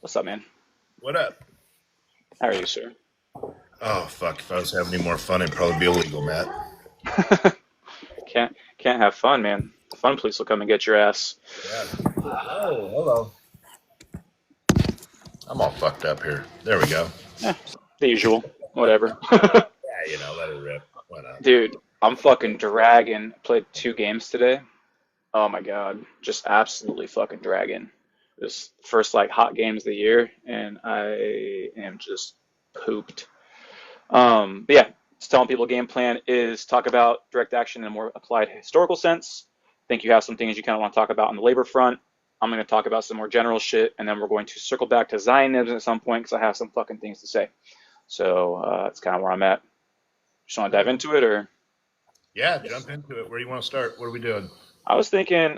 What's up, man? What up? How are you, sir? Oh fuck! If I was having any more fun, it'd probably be illegal, Matt. Can't have fun, man. The fun police will come and get your ass. Yeah. Oh, hello. I'm all fucked up here. There we go. Eh, the usual. Whatever. Yeah, let it rip. Why not? Dude, I'm fucking dragging. Played 2 games today. Oh my god. Just absolutely fucking dragging. This first like hot games of the year, and I am just pooped. But yeah, just telling people game plan is talk about direct action in a more applied historical sense. I think you have some things you kind of want to talk about on the labor front. I'm going to talk about some more general shit, and then we're going to circle back to Zionism at some point because I have some fucking things to say. So that's kind of where I'm at. Just want to dive into it, or Yeah, jump into it. Where do you want to start? What are we doing? I was thinking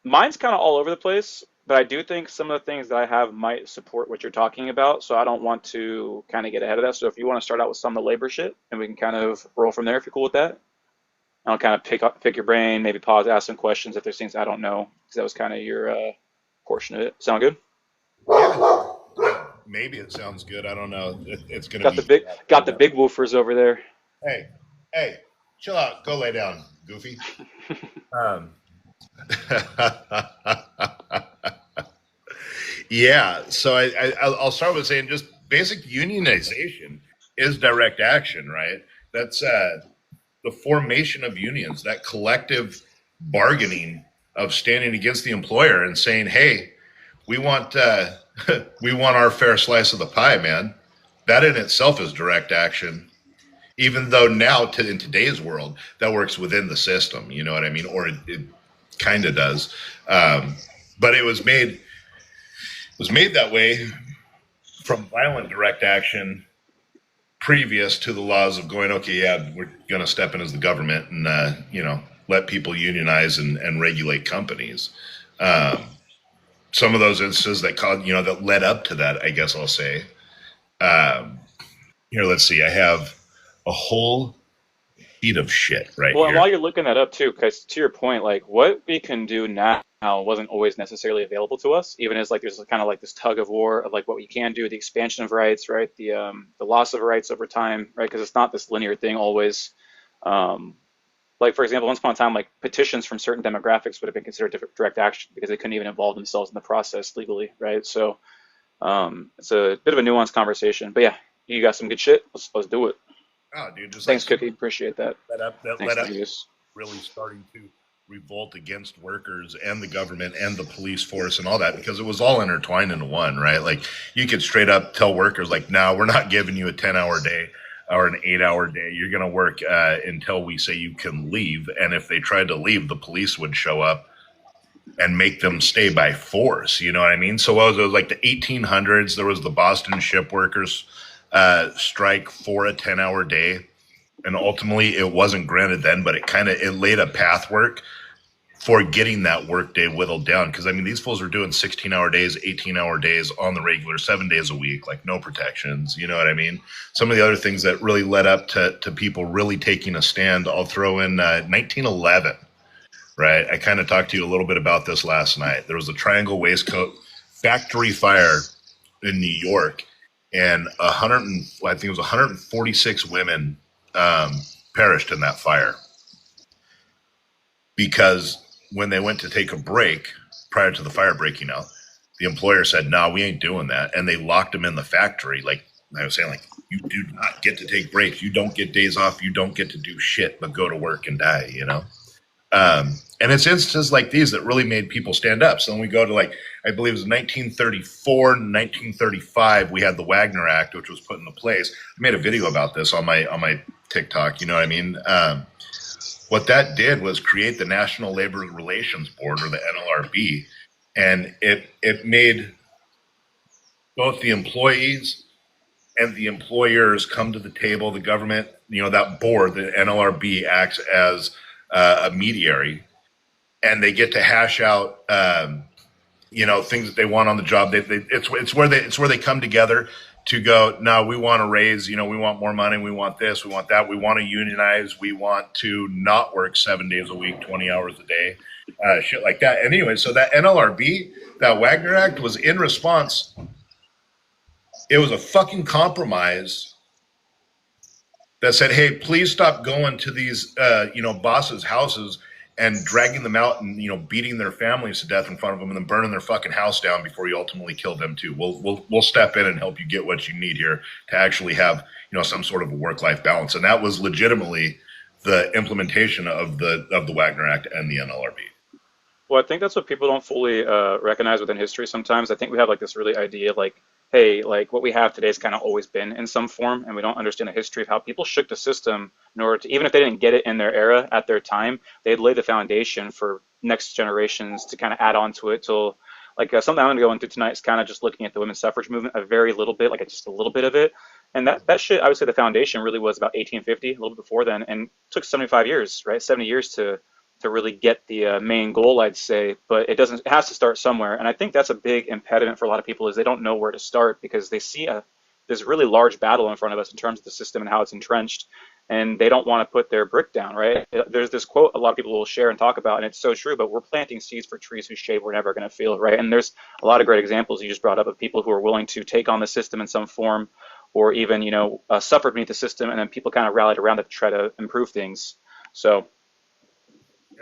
mine's kind of all over the place, but I do think some of the things that I have might support what you're talking about. So I don't want to kind of get ahead of that. So if you want to start out with some of the labor shit, and we can kind of roll from there if you're cool with that. I'll kind of pick your brain, maybe pause, ask some questions if there's things I don't know, because that was kind of your portion of it. Sound good? Yeah. Maybe it sounds good. I don't know. It's gonna Got the be. big woofers over there. Hey, hey, chill out. Go lay down, Goofy. Um. Yeah. So I'll start with saying just basic unionization is direct action, right? That's the formation of unions, that collective bargaining of standing against the employer and saying, "Hey, we want we want our fair slice of the pie, man." That in itself is direct action. Even though now, in today's world, that works within the system. You know what I mean? Or it kind of does. But it was made that way from violent direct action previous to the laws of going, okay, yeah, we're going to step in as the government and, let people unionize and regulate companies. Um, some of those instances that led up to that, I guess I'll say. Um, Here, let's see. I have a whole sheet of shit right Well, and here. while you're looking that up too, because to your point, like what we can do now wasn't always necessarily available to us, even as like there's kind of like this tug of war of like what we can do, the expansion of rights, right? The loss of rights over time, right? Because it's not this linear thing always. Um, like for example, once upon a time, like petitions from certain demographics would have been considered direct action because they couldn't even involve themselves in the process legally, right? So it's a bit of a nuanced conversation, but yeah, you got some good shit. Let's do it. Oh, dude, just like Thanks, some Cookie. Appreciate that. that Thanks, led up Vegas. really starting to revolt against workers and the government and the police force and all that because it was all intertwined into one, right? Like you could straight up tell workers like, no, we're not giving you a 10-hour day or an 8-hour day. You're going to work until we say you can leave. And if they tried to leave, the police would show up and make them stay by force. You know what I mean? So it was like the 1800s. There was the Boston ship workers strike for a 10-hour day, and ultimately it wasn't granted then, but it laid a pathwork for getting that work day whittled down. Because I mean, these fools were doing 16-hour days, 18-hour days on the regular, 7 days a week, like no protections. You know what I mean? Some of the other things that really led up to people really taking a stand, I'll throw in 1911. Right, I kind of talked to you a little bit about this last night. There was a Triangle Waistcoat factory fire in New York, and I think it was 146 women perished in that fire because when they went to take a break prior to the fire breaking out, the employer said, "No, we ain't doing that," and they locked them in the factory. Like I was saying, like you do not get to take breaks, you don't get days off, you don't get to do shit but go to work and die. And it's instances like these that really made people stand up. So when we go to like, I believe it was 1934 and 1935, we had the Wagner Act, which was put into place. I made a video about this on my TikTok. You know what I mean? What that did was create the National Labor Relations Board, or the NLRB, and it made both the employees and the employers come to the table. The government, that board, the NLRB, acts as a mediary, and they get to hash out things that they want on the job. It's where they come together to go. No, we want to raise. We want more money. We want this. We want that. We want to unionize. We want to not work 7 days a week, 20 hours a day, shit like that. And anyway, so that NLRB, that Wagner Act was in response. It was a fucking compromise that said, hey, please stop going to these, bosses' houses and dragging them out and, beating their families to death in front of them and then burning their fucking house down before you ultimately kill them too. We'll step in and help you get what you need here to actually have, some sort of a work-life balance. And that was legitimately the implementation of the Wagner Act and the NLRB. Well, I think that's what people don't fully recognize within history sometimes. I think we have like this really idea of like, hey, like what we have today has kind of always been in some form, and we don't understand the history of how people shook the system in order to, even if they didn't get it in their era at their time, they'd lay the foundation for next generations to kind of add on to it till like something I'm going to go into tonight is kind of just looking at the women's suffrage movement a very little bit, like just a little bit of it. And that shit, I would say the foundation really was about 1850, a little bit before then, and it took 75 years, right? 70 years to really get the main goal, I'd say, but it doesn't. It has to start somewhere, and I think that's a big impediment for a lot of people is they don't know where to start because they see this really large battle in front of us in terms of the system and how it's entrenched, and they don't want to put their brick down. Right? There's this quote a lot of people will share and talk about, and it's so true. But we're planting seeds for trees whose shade we're never going to feel. Right? And there's a lot of great examples you just brought up of people who are willing to take on the system in some form, or even suffered beneath the system, and then people kind of rallied around it to try to improve things. So.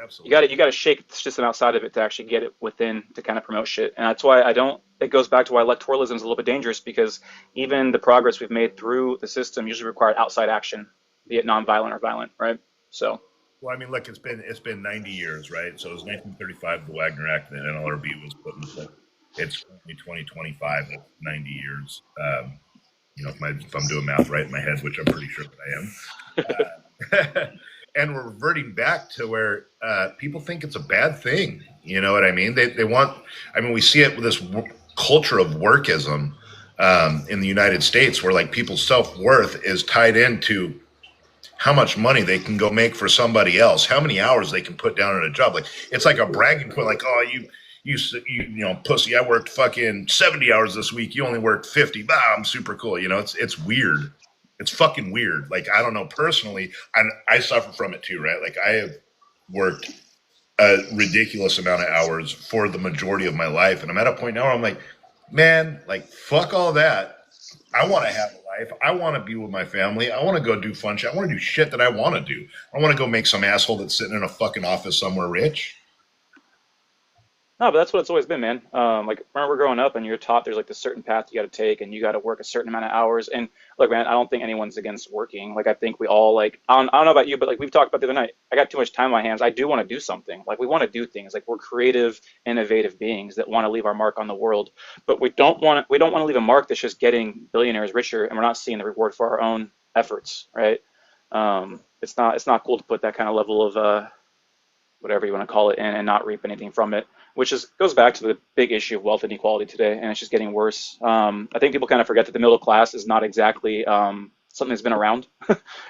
Absolutely. You got to shake the system outside of it to actually get it within to kind of promote shit. And that's why I don't. It goes back to why electoralism is a little bit dangerous because even the progress we've made through the system usually required outside action, be it nonviolent or violent, right? So. Well, I mean, look, it's been 90 years, right? So it was 1935 the Wagner Act and the NLRB was put in place. It's currently 2025, that's 90 years. If I'm doing math right in my head, which I'm pretty sure that I am. And we're reverting back to where people think it's a bad thing. You know what I mean? They want. I mean, we see it with this culture of workism in the United States, where like people's self-worth is tied into how much money they can go make for somebody else, how many hours they can put down in a job. Like it's like a bragging point. Like, oh, you pussy, I worked fucking 70 hours this week. You only worked 50. Bah, I'm super cool. It's weird. It's fucking weird. Like, I don't know, personally, I suffer from it too, right? Like, I have worked a ridiculous amount of hours for the majority of my life. And I'm at a point now where I'm like, man, like, fuck all that. I want to have a life. I want to be with my family. I want to go do fun shit. I want to do shit that I want to do. I want to go make some asshole that's sitting in a fucking office somewhere rich. No, but that's what it's always been, man. Like, remember growing up and you're taught there's like this certain path you got to take and you got to work a certain amount of hours. And look, man, I don't think anyone's against working. Like, I think we all like, I don't know about you, but like we've talked about the other night, I got too much time on my hands. I do want to do something. Like, we want to do things. Like, we're creative, innovative beings that want to leave our mark on the world. But we don't want to leave a mark that's just getting billionaires richer and we're not seeing the reward for our own efforts, right? It's not cool to put that kind of level of whatever you want to call it, and not reap anything from it, which goes back to the big issue of wealth inequality today, and it's just getting worse. I think people kind of forget that the middle class is not exactly something that's been around.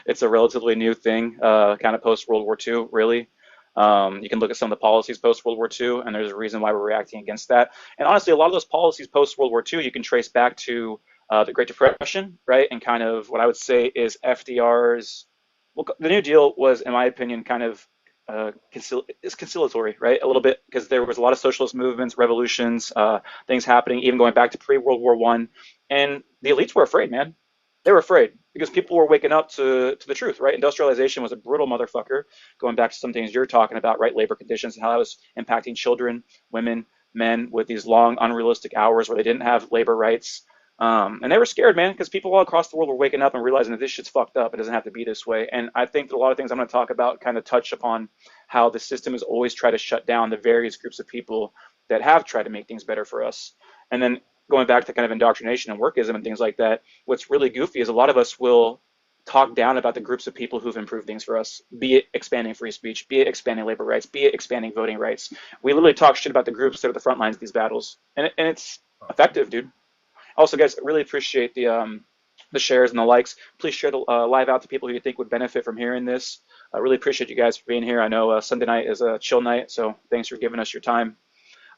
It's a relatively new thing, kind of post World War II, really. You can look at some of the policies post World War II, and there's a reason why we're reacting against that. And honestly, a lot of those policies post World War II, you can trace back to the Great Depression, right? And kind of what I would say is FDR's. Well, the New Deal was, in my opinion, kind of is conciliatory, right? A little bit, because there was a lot of socialist movements, revolutions, things happening, even going back to pre-World War I. And the elites were afraid, man. They were afraid because people were waking up to the truth, right? Industrialization was a brutal motherfucker, going back to some things you're talking about, right? Labor conditions and how that was impacting children, women, men with these long, unrealistic hours where they didn't have labor rights. And they were scared, man, because people all across the world were waking up and realizing that this shit's fucked up. It doesn't have to be this way. And I think that a lot of things I'm going to talk about kind of touch upon how the system has always tried to shut down the various groups of people that have tried to make things better for us. And then going back to kind of indoctrination and workism and things like that, what's really goofy is a lot of us will talk down about the groups of people who've improved things for us, be it expanding free speech, be it expanding labor rights, be it expanding voting rights. We literally talk shit about the groups that are the front lines of these battles. And it's effective, dude. Also, guys, really appreciate the shares and the likes. Please share the live out to people who you think would benefit from hearing this. I really appreciate you guys for being here. I know Sunday night is a chill night, so thanks for giving us your time.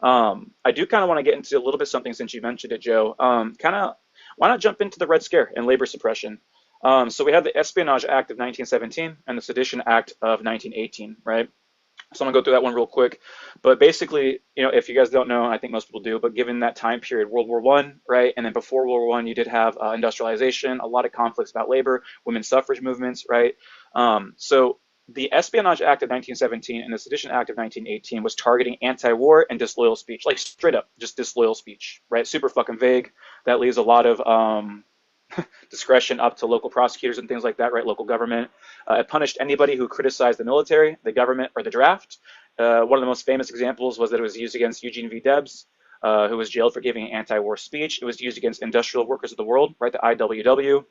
I do kind of want to get into a little bit something since you mentioned it, Joe. Kind of, why not jump into the Red Scare and labor suppression? So we have the Espionage Act of 1917 and the Sedition Act of 1918, right? So I'm gonna go through that one real quick. But basically, if you guys don't know, I think most people do, but given that time period, World War One, right, and then before World War One, you did have industrialization, a lot of conflicts about labor, women's suffrage movements, right? So the Espionage Act of 1917 and the Sedition Act of 1918 was targeting anti-war and disloyal speech, like straight up, just disloyal speech, right? Super fucking vague. That leaves a lot of discretion up to local prosecutors and things like that, right? Local government. It punished anybody who criticized the military, the government, or the draft. One of the most famous examples was that it was used against Eugene V. Debs, who was jailed for giving anti-war speech. It was used against industrial workers of the world, right, the IWW,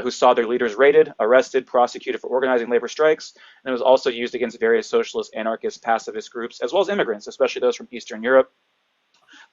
who saw their leaders raided, arrested, prosecuted for organizing labor strikes. And it was also used against various socialist, anarchist, pacifist groups, as well as immigrants, especially those from Eastern Europe.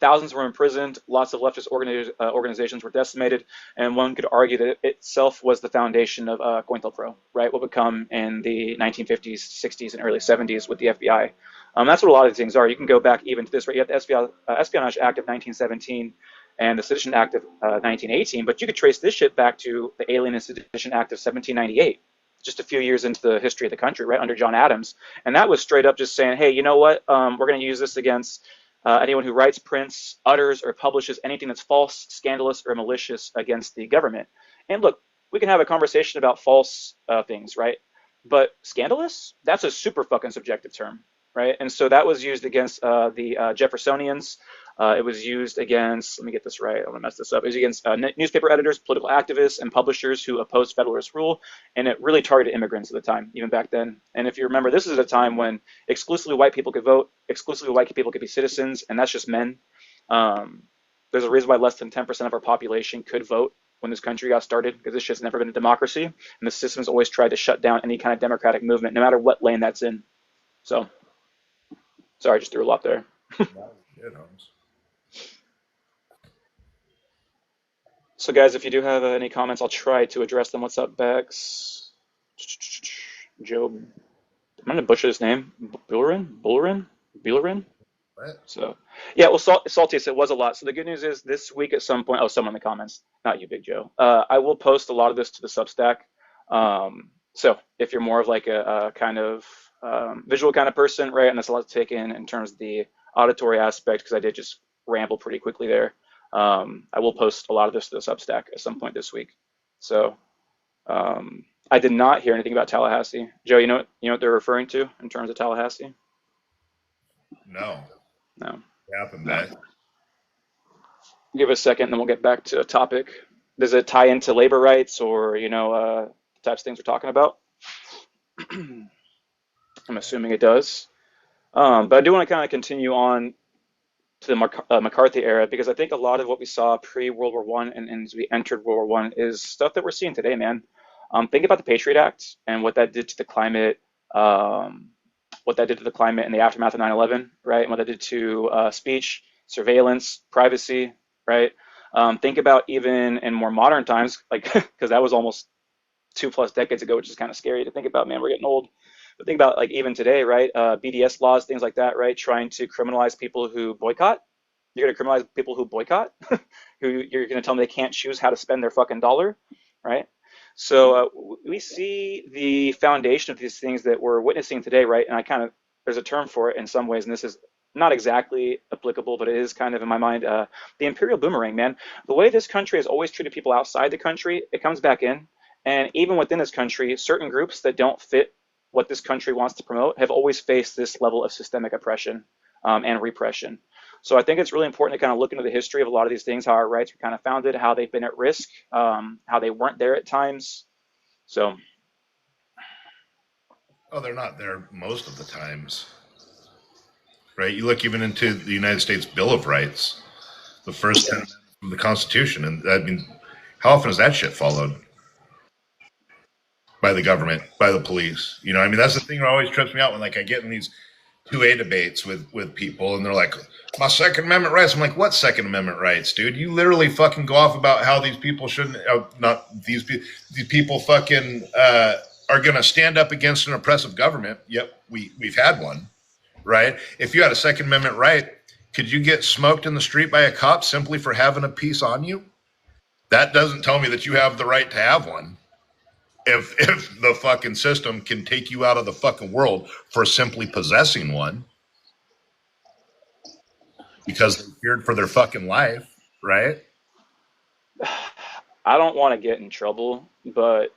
Thousands were imprisoned, lots of leftist organizations were decimated, and one could argue that it itself was the foundation of COINTELPRO, right? What would come in the 1950s, 60s, and early 70s with the FBI. That's what a lot of these things are. You can go back even to this, right? You have the Espionage Act of 1917 and the Sedition Act of 1918, but you could trace this shit back to the Alien and Sedition Act of 1798. Just a few years into the history of the country, right, under John Adams. And that was straight up just saying, hey, you know what? We're going to use this against anyone who writes, prints, utters, or publishes anything that's false, scandalous, or malicious against the government. And look, we can have a conversation about false things, right? But scandalous? That's a super fucking subjective term, right? And so that was used against the Jeffersonians. It was used against, let me get this right, I'm gonna mess this up. It was against newspaper editors, political activists, and publishers who opposed Federalist rule, and it really targeted immigrants at the time, even back then. And if you remember, this is at a time when exclusively white people could vote, exclusively white people could be citizens, and that's just men. There's a reason why less than 10% of our population could vote when this country got started, because this shit's never been a democracy, and the system's always tried to shut down any kind of democratic movement, no matter what lane that's in. So, sorry, I just threw a lot there. So guys, if you do have any comments, I'll try to address them. What's up, Bex? Joe, I'm gonna butcher his name. Bullerin? What? So, yeah, well, Saltius, it was a lot. So the good news is this week at some point, someone in the comments, not you, Big Joe. I will post a lot of this to the Substack. So if you're more of like a kind of visual kind of person, right, and that's a lot to take in terms of the auditory aspect, because I did just ramble pretty quickly there. I will post a lot of this to the Substack at some point this week. So I did not hear anything about Tallahassee. Joe, you know what they're referring to in terms of Tallahassee? No. No. What happened, No. man? Give it a second, then we'll get back to a topic. Does it tie into labor rights or the types of things we're talking about? I'm assuming it does. But I do want to kind of continue on to the McCarthy era, because I think a lot of what we saw pre-World War One and as we entered World War One is stuff that we're seeing today, man. Think about the Patriot Act and what that did to the climate, what that did to the climate in the aftermath of 9/11, right? And what that did to speech, surveillance, privacy, right? Think about even in more modern times, like because that was almost 2+ decades ago, which is kind of scary to think about, man. We're getting old. But think about like even today, right? BDS laws, things like that, right? Trying to criminalize people who boycott. You're going to criminalize people who boycott, who you're going to tell them they can't choose how to spend their fucking dollar, right? So we see the foundation of these things that we're witnessing today, right? And there's a term for it in some ways, and this is not exactly applicable, but it is kind of in my mind, the imperial boomerang, man. The way this country has always treated people outside the country, it comes back in. And even within this country, certain groups that don't fit what this country wants to promote have always faced this level of systemic oppression and repression. So I think it's really important to kind of look into the history of a lot of these things, how our rights were kind of founded, how they've been at risk, how they weren't there at times. So. Oh, they're not there most of the times, right? You look even into the United States Bill of Rights, the first 10 amendments of the Constitution, and I mean, how often is that shit followed? By the government, by the police. I mean, that's the thing that always trips me out when like I get in these 2A debates with people and they're like, my Second Amendment rights. I'm like, what Second Amendment rights, dude? You literally fucking go off about how these people shouldn't, not these people fucking are going to stand up against an oppressive government. Yep, we've had one, right? If you had a Second Amendment right Could you get smoked in the street by a cop simply for having a piece on you? That doesn't tell me that you have the right to have one. If the fucking system can take you out of the fucking world for simply possessing one because they feared for their fucking life, right? I don't want to get in trouble, but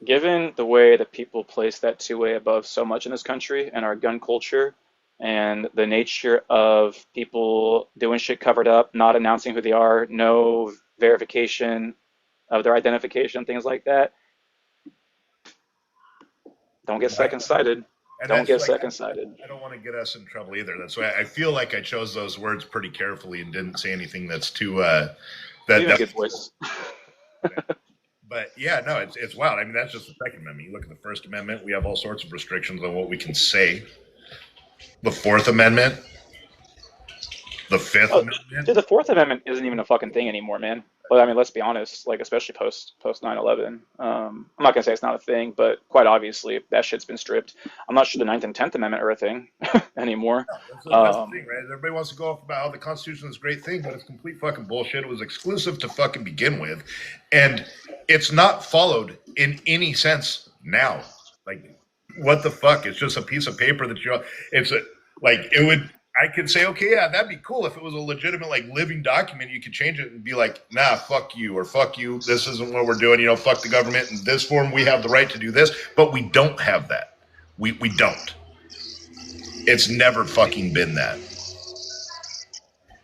given the way that people place that two-way above so much in this country and our gun culture and the nature of people doing shit covered up, not announcing who they are, no verification of their identification, things like that, don't get Right. second sighted. And Don't that's get like, second sighted. I don't want to get us in trouble either. That's why I feel like I chose those words pretty carefully and didn't say anything that's too, You have a good voice. but yeah, no, it's wild. I mean, that's just the Second Amendment. You look at the First Amendment, we have all sorts of restrictions on what we can say. The Fourth Amendment, the Fifth Oh, Amendment. dude, the Fourth Amendment isn't even a fucking thing anymore, man. But I mean, let's be honest, like especially post 9/11. I'm not gonna say it's not a thing, but quite obviously that shit's been stripped. I'm not sure the Ninth and Tenth Amendment are a thing anymore. That's the thing, Um, right? Everybody wants to go off about how the Constitution is a great thing, but it's complete fucking bullshit. It was exclusive to fucking begin with, and it's not followed in any sense now. Like, what the fuck? It's just a piece of paper that you. It's a, like it would. I could say, okay, yeah, that'd be cool if it was a legitimate, like, living document. You could change it and be like, nah, fuck you, or fuck you. This isn't what we're doing. You know, fuck the government in this form. We have the right to do this, but we don't have that. We don't. It's never fucking been that.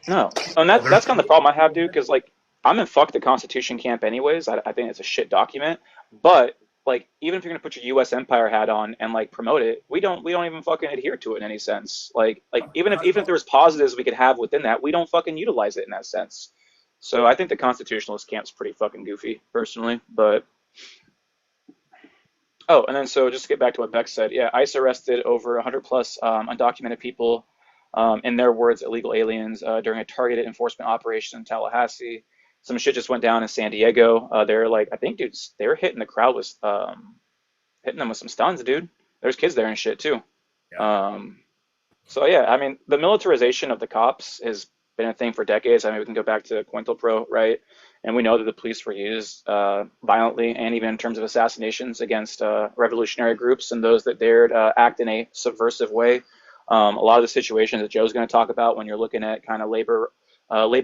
no, and that's kind of the problem I have, dude. Because like I'm in fuck the Constitution camp, anyways. I think it's a shit document. But like even if you're gonna put your U.S. empire hat on and like promote it, we don't even fucking adhere to it in any sense. Like even if there was positives we could have within that, we don't fucking utilize it in that sense. So I think the constitutionalist camp's pretty fucking goofy, personally. But oh, and then so just to get back to what Beck said, yeah, ICE arrested over 100 plus undocumented people, in their words, illegal aliens, during a targeted enforcement operation in Tallahassee. Some shit just went down in San Diego. They're like, I think, dudes, they were hitting the crowd with, hitting them with some stuns, dude. There's kids there and shit too. Yeah. So yeah, I mean, the militarization of the cops has been a thing for decades. I mean, we can go back to COINTELPRO, right? And we know that the police were used violently and even in terms of assassinations against revolutionary groups and those that dared act in a subversive way. A lot of the situations that Joe's going to talk about when you're looking at kind of labor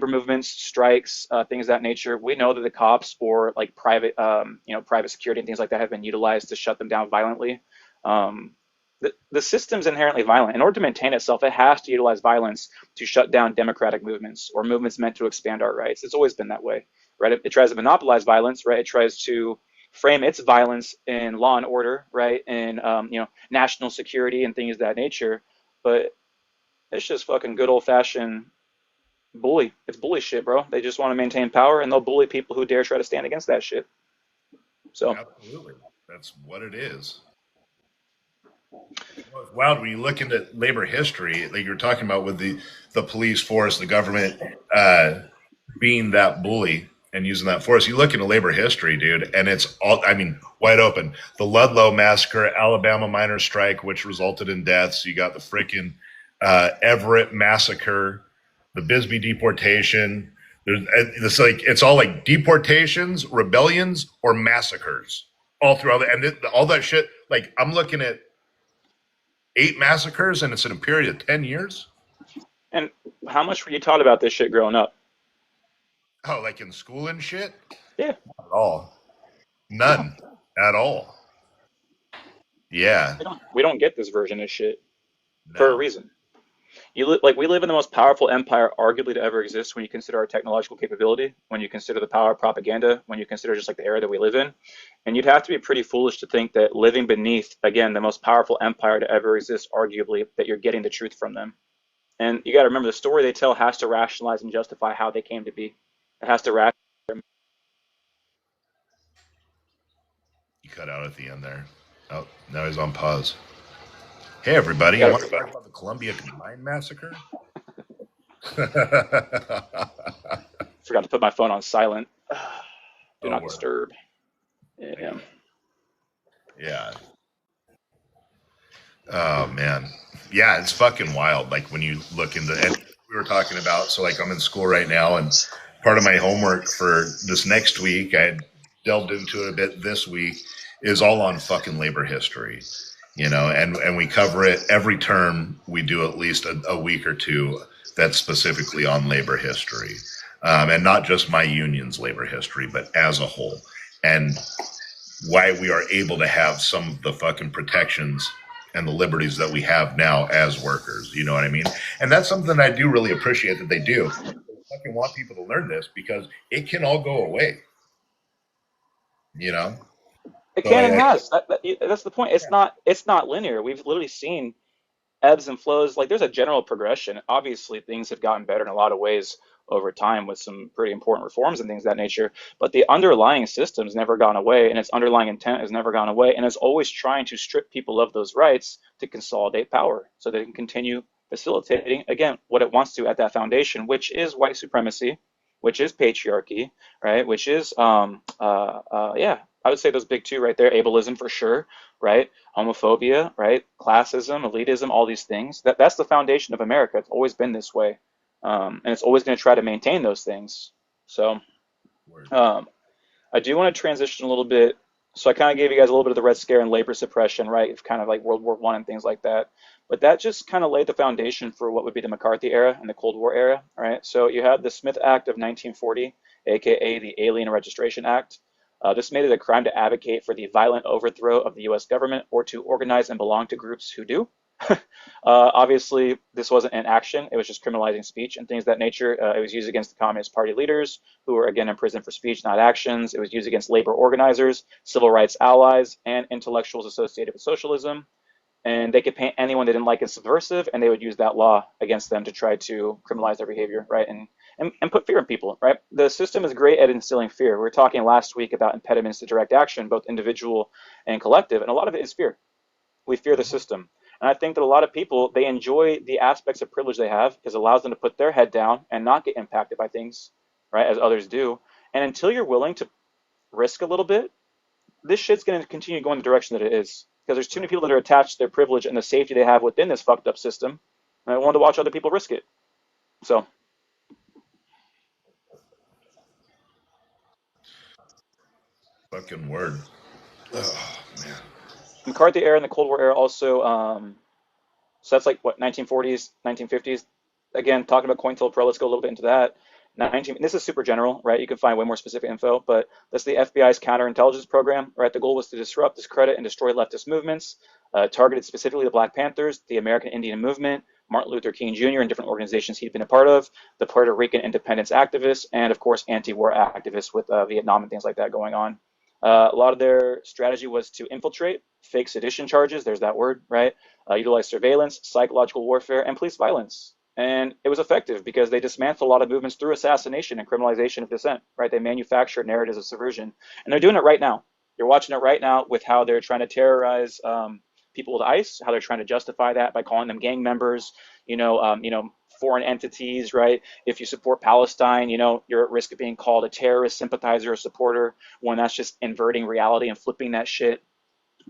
movements, strikes, things of that nature, we know that the cops or like private, private security and things like that have been utilized to shut them down violently. Um, the system's inherently violent. In order to maintain itself, it has to utilize violence to shut down democratic movements or movements meant to expand our rights. It's always been that way, right? It tries to monopolize violence, right? It tries to frame its violence in law and order, right? And national security and things of that nature. But it's just fucking good old fashioned bully. It's bully shit, bro. They just want to maintain power and they'll bully people who dare try to stand against that shit. So Absolutely. That's what it is. Well, it's wild when you look into labor history, like you're talking about with the police force, the government being that bully and using that force. You look into labor history, dude, and it's all, I mean, wide open. The Ludlow massacre, Alabama miners' strike, which resulted in deaths. You got the frickin' Everett massacre, the Bisbee deportation. It's all like deportations, rebellions, or massacres all throughout all that shit. Like I'm looking at 8 massacres, and it's in a period of 10 years. and how much were you taught about this shit growing up? Oh, like in school and shit? Yeah, Not at all. no. None at all. Yeah. We don't get this version of shit for a No. reason. Like we live in the most powerful empire arguably to ever exist when you consider our technological capability, when you consider the power of propaganda, when you consider just like the era that we live in. And you'd have to be pretty foolish to think that living beneath, again, the most powerful empire to ever exist, arguably, that you're getting the truth from them. And you got to remember the story they tell has to rationalize and justify how they came to be. It has to rationalize. You cut out at the end there. Oh, now he's on pause. Hey, everybody. You You got want to talk to about the Columbia Mine Massacre? forgot to put my phone on silent. Do Oh, not word. disturb. Yeah. Yeah. Oh, man. Yeah, it's fucking wild. Like when you look into it. we were talking about. So like I'm in school right now, and part of my homework for this next week, I delved into it a bit this week, is all on fucking labor history. And we cover it every term. We do at least a week or two that's specifically on labor history, and not just my union's labor history, but as a whole, and why we are able to have some of the fucking protections and the liberties that we have now as workers. You know what I mean? And that's something that I do really appreciate that they do. I fucking want people to learn this because it can all go away. You know? It So can and I has. That's the point. It's not linear. We've literally seen ebbs and flows. Like there's a general progression. Obviously, things have gotten better in a lot of ways over time with some pretty important reforms and things of that nature. But the underlying system's never gone away, and its underlying intent has never gone away, and is always trying to strip people of those rights to consolidate power so they can continue facilitating again what it wants to at that foundation, which is white supremacy, which is patriarchy, right? Which is yeah, I would say those big two right there, ableism for sure, right? Homophobia, right? Classism, elitism, all these things. That's the foundation of America. It's always been this way, and it's always going to try to maintain those things. So um, I do want to transition a little bit. So I kind of gave you guys a little bit of the Red Scare and labor suppression, right? It's kind of like World War One and things like that. But that just kind of laid the foundation for what would be the McCarthy era and the Cold War era, right? So you had the Smith Act of 1940, aka the Alien Registration Act. This made it a crime to advocate for the violent overthrow of the U.S. government or to organize and belong to groups who do. Obviously, this wasn't an action. It was just criminalizing speech and things of that nature. It was used against the Communist Party leaders who were, again, in prison for speech, not actions. It was used against labor organizers, civil rights allies, and intellectuals associated with socialism. And they could paint anyone they didn't like as subversive, and they would use that law against them to try to criminalize their behavior, right? And put fear in people, right? The system is great at instilling fear. We were talking last week about impediments to direct action, both individual and collective, and a lot of it is fear. We fear the system. And I think that a lot of people, they enjoy the aspects of privilege they have because it allows them to put their head down and not get impacted by things, right, as others do. And until you're willing to risk a little bit, this shit's going to continue going the direction that it is. Because there's too many people that are attached to their privilege and the safety they have within this fucked up system. And I want to watch other people risk it. So, fucking word. Oh man. McCarthy era and the Cold War era also, so that's like what, 1940s, 1950s. Again, talking about COINTELPRO, let's go a little bit into that. 19, this is super general, right? You can find way more specific info, but that's the FBI's counterintelligence program, right? The goal was to disrupt, discredit, and destroy leftist movements, targeted specifically the Black Panthers, the American Indian Movement, Martin Luther King Jr., and different organizations he'd been a part of, the Puerto Rican independence activists, and of course, anti-war activists with Vietnam and things like that going on. A lot of their strategy was to infiltrate, fake sedition charges, there's that word, right? Utilize surveillance, psychological warfare, and police violence. And it was effective because they dismantled a lot of movements through assassination and criminalization of dissent, right? They manufactured narratives of subversion. And they're doing it right now. You're watching it right now with how they're trying to terrorize people with ICE, how they're trying to justify that by calling them gang members, foreign entities, right? If you support Palestine, you're at risk of being called a terrorist sympathizer or supporter when that's just inverting reality and flipping that shit.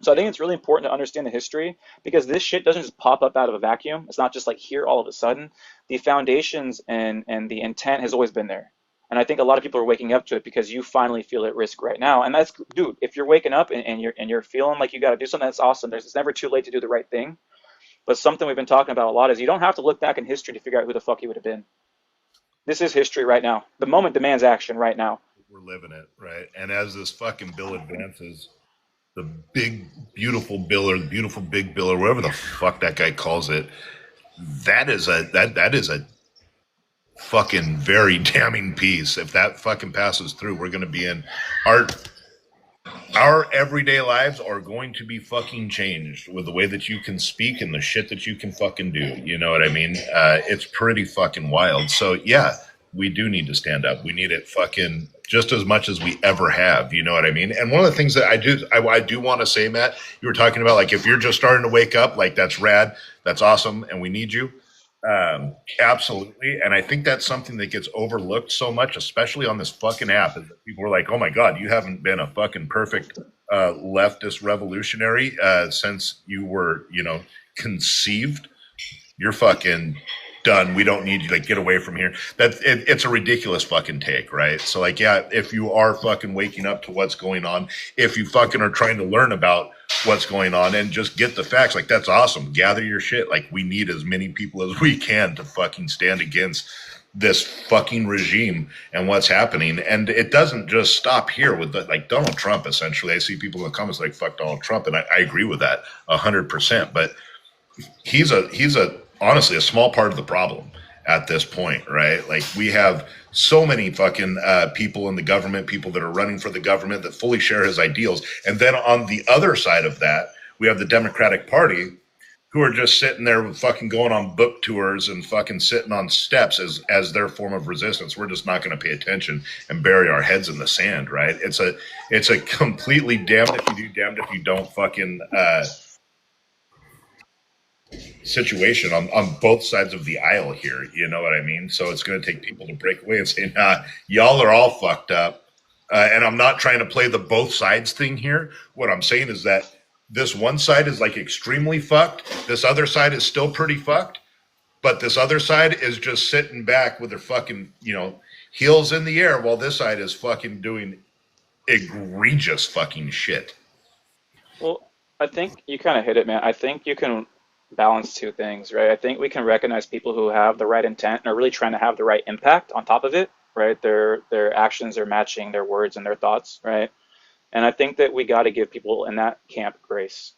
So I think it's really important to understand the history because this shit doesn't just pop up out of a vacuum. It's not just like here all of a sudden. The foundations and the intent has always been there. And I think a lot of people are waking up to it because you finally feel at risk right now. And that's, dude, if you're waking up and you're feeling like you got to do something, that's awesome. It's never too late to do the right thing. But something we've been talking about a lot is you don't have to look back in history to figure out who the fuck you would have been. This is history right now. The moment demands action right now. We're living it, right? And as this fucking bill advances, the big beautiful bill or the beautiful big bill or whatever the fuck that guy calls it, that is a fucking very damning piece. If that fucking passes through, we're gonna be in our our everyday lives are going to be fucking changed with the way that you can speak and the shit that you can fucking do. You know what I mean? It's pretty fucking wild. So yeah, we do need to stand up. We need it fucking just as much as we ever have. You know what I mean? And one of the things that I do want to say, Matt, you were talking about like if you're just starting to wake up, like that's rad, that's awesome, and we need you. Absolutely. And I think that's something that gets overlooked so much, especially on this fucking app. Is that people are like, oh my God, you haven't been a fucking perfect leftist revolutionary since you were, conceived. You're fucking done. We don't need you. Like, get away from here. It's a ridiculous fucking take, right? So, like, yeah, if you are fucking waking up to what's going on, if you fucking are trying to learn about what's going on and just get the facts, like, that's awesome. Gather your shit. Like, we need as many people as we can to fucking stand against this fucking regime and what's happening. And it doesn't just stop here with like Donald Trump. Essentially, I see people in the comments like fuck Donald Trump, and I agree with that 100%. But he's a honestly a small part of the problem at this point, right? Like, we have so many fucking people in the government, people that are running for the government that fully share his ideals, and then on the other side of that, we have the Democratic Party who are just sitting there with fucking going on book tours and fucking sitting on steps as their form of resistance. We're just not going to pay attention and bury our heads in the sand, right? It's a completely damned if you do, damned if you don't fucking situation on both sides of the aisle here. You know what I mean? So it's going to take people to break away and say, nah, y'all are all fucked up. And I'm not trying to play the both sides thing here. What I'm saying is that this one side is like extremely fucked. This other side is still pretty fucked. But this other side is just sitting back with their fucking, heels in the air while this side is fucking doing egregious fucking shit. Well, I think you kind of hit it, man. I think you can balance two things, right? I think we can recognize people who have the right intent and are really trying to have the right impact on top of it, right? Their actions are matching their words and their thoughts, right? And I think that we got to give people in that camp grace.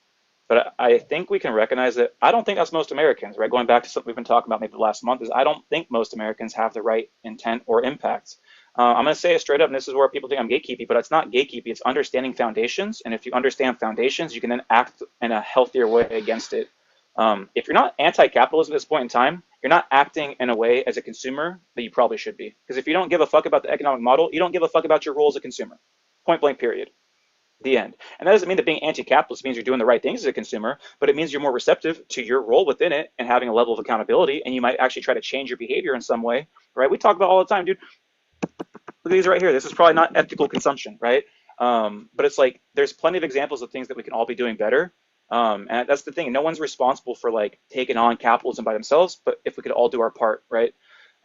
But I think we can recognize that I don't think that's most Americans, right? Going back to something we've been talking about maybe the last month is I don't think most Americans have the right intent or impact. I'm going to say it straight up, and this is where people think I'm gatekeeping, but it's not gatekeeping. It's understanding foundations. And if you understand foundations, you can then act in a healthier way against it. If you're not anti-capitalism at this point in time, you're not acting in a way as a consumer that you probably should be. Because if you don't give a fuck about the economic model, you don't give a fuck about your role as a consumer. Point blank, period. The end. And that doesn't mean that being anti-capitalist means you're doing the right things as a consumer, but it means you're more receptive to your role within it and having a level of accountability, and you might actually try to change your behavior in some way, right? We talk about all the time, dude. Look at these right here. This is probably not ethical consumption, right? But it's like there's plenty of examples of things that we can all be doing better. And that's the thing. No one's responsible for like taking on capitalism by themselves, but if we could all do our part, right?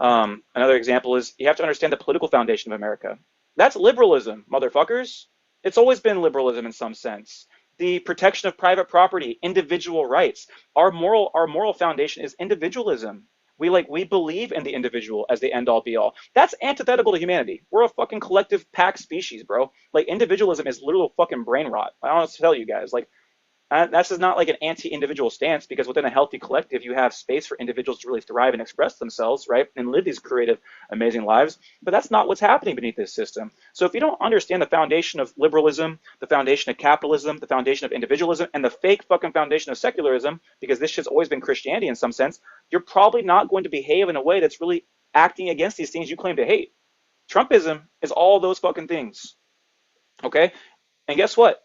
Another example is you have to understand the political foundation of America. That's liberalism, motherfuckers. It's always been liberalism in some sense. The protection of private property, individual rights. Our moral foundation is individualism. We believe in the individual as the end all be all. That's antithetical to humanity. We're a fucking collective pack species, bro. Like individualism is literal fucking brain rot. I don't know what to tell you guys. Like that's just not like an anti-individual stance because within a healthy collective, you have space for individuals to really thrive and express themselves, right? And live these creative, amazing lives. But that's not what's happening beneath this system. So if you don't understand the foundation of liberalism, the foundation of capitalism, the foundation of individualism, and the fake fucking foundation of secularism, because this shit's always been Christianity in some sense, you're probably not going to behave in a way that's really acting against these things you claim to hate. Trumpism is all those fucking things. Okay? And guess what?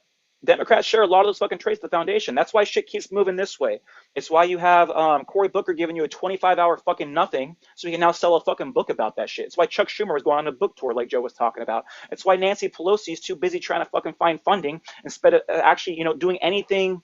Democrats share a lot of those fucking traits of the foundation. That's why shit keeps moving this way. It's why you have Cory Booker giving you a 25-hour fucking nothing so he can now sell a fucking book about that shit. It's why Chuck Schumer is going on a book tour like Joe was talking about. It's why Nancy Pelosi is too busy trying to fucking find funding instead of actually, doing anything,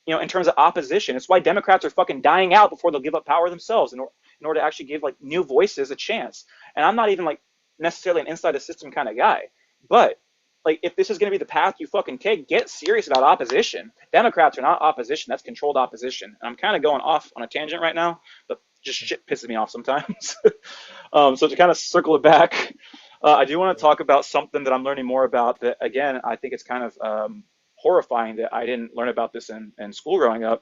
in terms of opposition. It's why Democrats are fucking dying out before they'll give up power themselves in order to actually give like new voices a chance. And I'm not even like necessarily an inside the system kind of guy, but like if this is going to be the path you fucking take, get serious about opposition. Democrats are not opposition. That's controlled opposition. And I'm kind of going off on a tangent right now, but just shit pisses me off sometimes. So to kind of circle it back, I do want to talk about something that I'm learning more about that, again, I think it's kind of horrifying that I didn't learn about this in school growing up,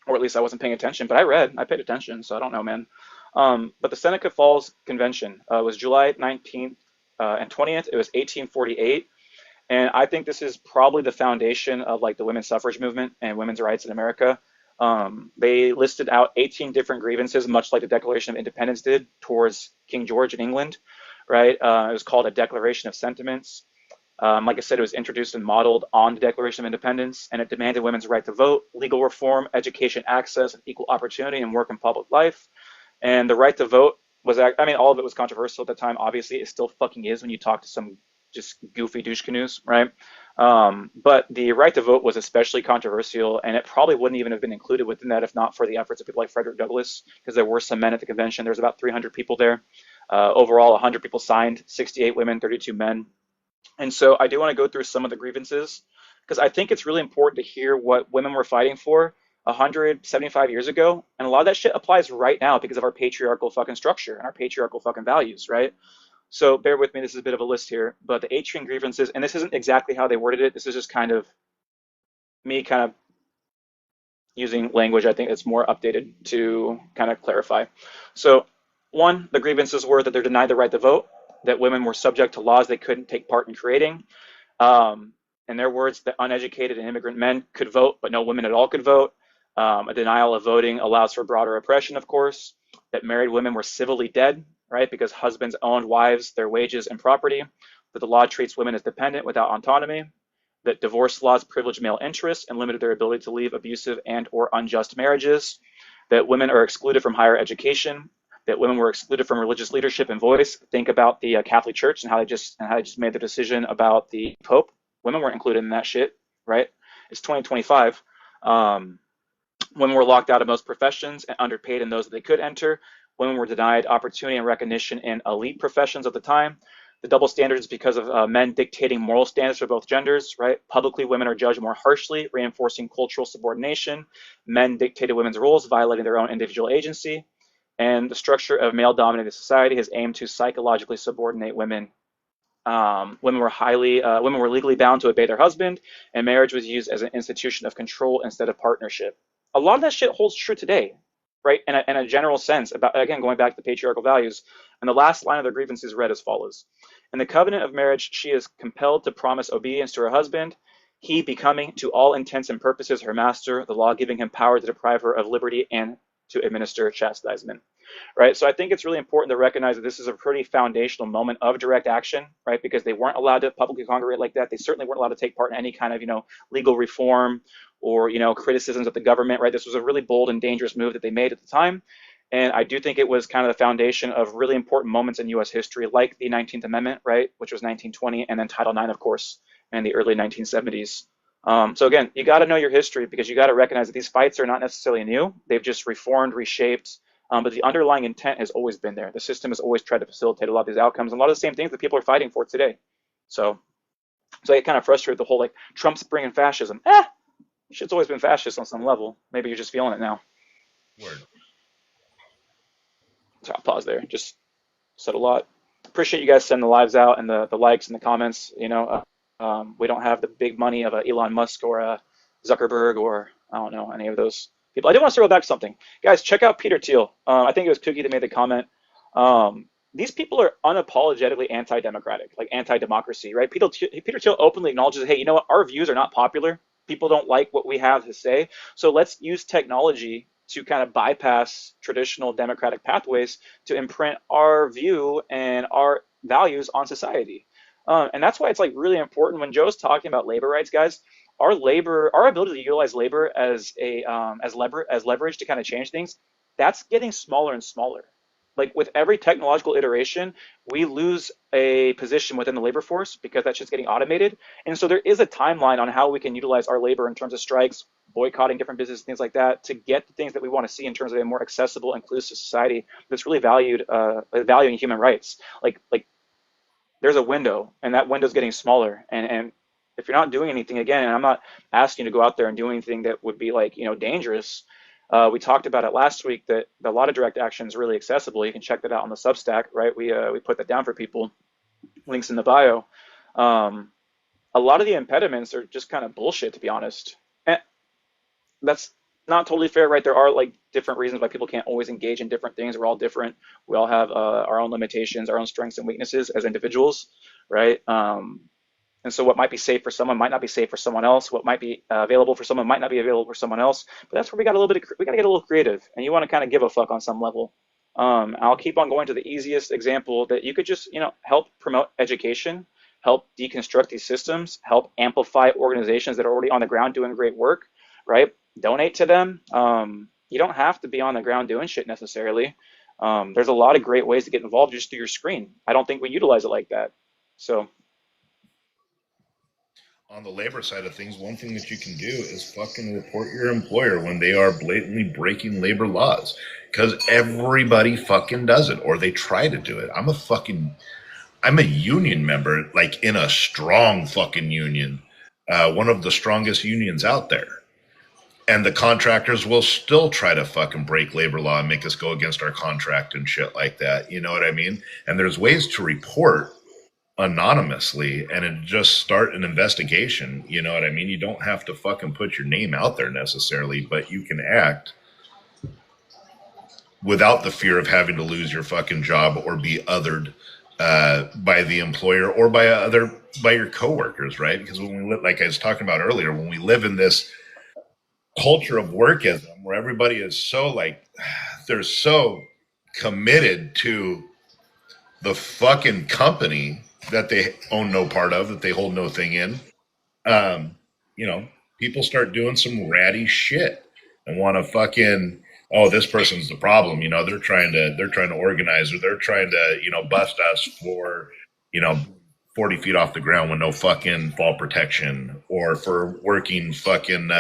or at least I wasn't paying attention, but I paid attention, so I don't know, man. But the Seneca Falls Convention was July 19th and 20th. It was 1848. And I think this is probably the foundation of like the women's suffrage movement and women's rights in America. They listed out 18 different grievances, much like the Declaration of Independence did towards King George in England, right? It was called a Declaration of Sentiments. Like I said, it was introduced and modeled on the Declaration of Independence, and it demanded women's right to vote, legal reform, education access, and equal opportunity in work and public life. And the right to vote was, all of it was controversial at the time. Obviously, it still fucking is when you talk to some just goofy douche canoes, right? But the right to vote was especially controversial, and it probably wouldn't even have been included within that if not for the efforts of people like Frederick Douglass, because there were some men at the convention. There was about 300 people there. Overall, 100 people signed, 68 women, 32 men. And so I do want to go through some of the grievances because I think it's really important to hear what women were fighting for 175 years ago. And a lot of that shit applies right now because of our patriarchal fucking structure and our patriarchal fucking values, right? So bear with me, this is a bit of a list here, but the 8 string grievances, and this isn't exactly how they worded it. This is just kind of me kind of using language I think that's more updated to kind of clarify. So one, the grievances were that they're denied the right to vote, that women were subject to laws they couldn't take part in creating. In their words, that uneducated and immigrant men could vote, but no women at all could vote. A denial of voting allows for broader oppression, of course. That married women were civilly dead, right, because husbands owned wives, their wages, and property. That the law treats women as dependent without autonomy. That divorce laws privilege male interests and limited their ability to leave abusive and or unjust marriages. That women are excluded from higher education. That women were excluded from religious leadership and voice. Think about the Catholic Church and how they just made the decision about the Pope. Women weren't included in that shit, right? It's 2025. Women were locked out of most professions and underpaid in those that they could enter. Women were denied opportunity and recognition in elite professions at the time. The double standards because of men dictating moral standards for both genders, right? Publicly, women are judged more harshly, reinforcing cultural subordination. Men dictated women's roles, violating their own individual agency. And the structure of male-dominated society has aimed to psychologically subordinate women. Women were legally bound to obey their husband, and marriage was used as an institution of control instead of partnership. A lot of that shit holds true today, right? In a general sense, about again going back to the patriarchal values. And the last line of the grievances read as follows: "In the covenant of marriage, she is compelled to promise obedience to her husband, he becoming to all intents and purposes her master, the law giving him power to deprive her of liberty and to administer chastisement." Right? So I think it's really important to recognize that this is a pretty foundational moment of direct action, right? Because they weren't allowed to publicly congregate like that. They certainly weren't allowed to take part in any kind of, legal reform or, criticisms of the government, right? This was a really bold and dangerous move that they made at the time. And I do think it was kind of the foundation of really important moments in U.S. history, like the 19th Amendment, right, which was 1920, and then Title IX, of course, in the early 1970s. So again, you got to know your history because you got to recognize that these fights are not necessarily new. They've just reformed, reshaped, but the underlying intent has always been there. The system has always tried to facilitate a lot of these outcomes and a lot of the same things that people are fighting for today. So I kind of frustrated the whole like Trump's bringing fascism. Shit's always been fascist on some level. Maybe you're just feeling it now. Word. So I'll pause there. Just said a lot. Appreciate you guys sending the lives out and the likes and the comments. We don't have the big money of a Elon Musk or a Zuckerberg or I don't know any of those people. I do want to circle back to something, guys. Check out Peter Thiel. I think it was Cookie that made the comment. These people are unapologetically anti-democratic, like anti-democracy, right? Peter Thiel openly acknowledges, hey, you know what? Our views are not popular. People don't like what we have to say. So let's use technology to kind of bypass traditional democratic pathways to imprint our view and our values on society. And that's why it's like really important when Joe's talking about labor rights, guys. Our ability to utilize labor as leverage to kind of change things, that's getting smaller and smaller. Like with every technological iteration, we lose a position within the labor force because that's just getting automated. And so there is a timeline on how we can utilize our labor in terms of strikes, boycotting different businesses, things like that, to get the things that we want to see in terms of a more accessible, inclusive society that's really valuing human rights. Like there's a window, and that window's getting smaller. And if you're not doing anything, again, and I'm not asking you to go out there and do anything that would be like dangerous. We talked about it last week that a lot of direct action is really accessible. You can check that out on the Substack, right? We put that down for people. Links in the bio. A lot of the impediments are just kind of bullshit, to be honest. And that's not totally fair, right? There are like different reasons why people can't always engage in different things. We're all different. We all have our own limitations, our own strengths and weaknesses as individuals, right? And so what might be safe for someone might not be safe for someone else. What might be available for someone might not be available for someone else. But that's where we got to get a little creative, and you want to kind of give a fuck on some level. I'll keep on going to the easiest example that you could just, help promote education, help deconstruct these systems, help amplify organizations that are already on the ground doing great work, right? Donate to them. You don't have to be on the ground doing shit necessarily. There's a lot of great ways to get involved just through your screen. I don't think we utilize it like that. So. on the labor side of things, one thing that you can do is fucking report your employer when they are blatantly breaking labor laws. Because everybody fucking does it, or they try to do it. I'm a union member, like in a strong fucking union, one of the strongest unions out there. And the contractors will still try to fucking break labor law and make us go against our contract and shit like that. You know what I mean? And there's ways to report anonymously and just start an investigation. You know what I mean? You don't have to fucking put your name out there necessarily, but you can act without the fear of having to lose your fucking job or be othered by the employer or by your coworkers, right? Because when we live, like I was talking about earlier, when we live in this culture of workism where everybody is so like they're so committed to the fucking company that they own no part of, that they hold no thing in. um, you know, people start doing some ratty shit and want to fucking, oh, this person's the problem. You know, they're trying to organize, or they're trying to, bust us for, you know, 40 feet off the ground with no fucking fall protection, or for working fucking,